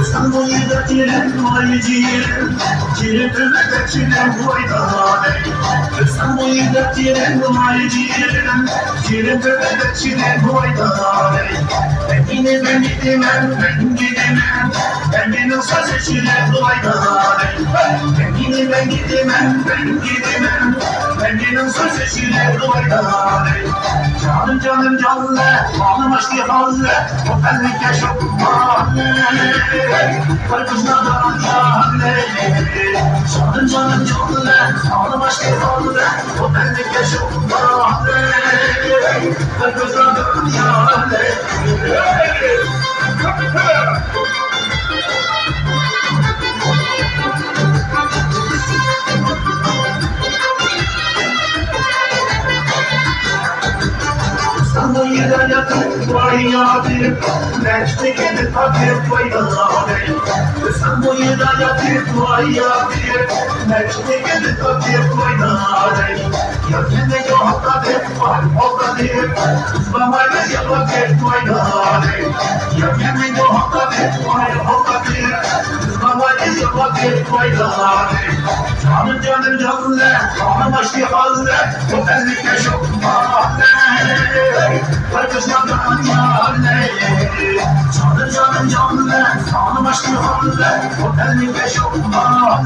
İstanbul'da tren var ciğerim, ciğerime çilem koydalar. İstanbul'da tren var ciğerim, ciğerime çilem koydalar. Ben yine ben gidemem, ben gidemem, ben benim sazı çilem koydalar. Ben yine ben gidemem, ben gidemem, ben benim sazı çilem koydalar. Canım canım canlı, bağlı başlı fazla, o benlik yaşamlar. Karpuzla da anlarlar. Canım canım canlı, bağlı başlı fazla, o benlik yaşamlar. Karpuzla da anlarlar. İstanbul'da yatıp var yatıp, Neşte gidip hafif faydalanır. İstanbul'da yatıp var yatıp, Neşte gidip hafif faydalanır. Yakında yokta hep var, olta hep, Uzlamayla yapıp hep faydalanır. Yakında yokta hep var, olta hep, Uzlamayla yapıp hep faydalanır. Canım canım canlı, kanım aşkı fazla, o benlik yaşamlar. Karpuzla da anlarlar. Canım canım canlı, kanım aşkı fazla, o benlik yaşamlar.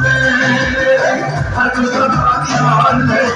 Karpuzla da anlarlar.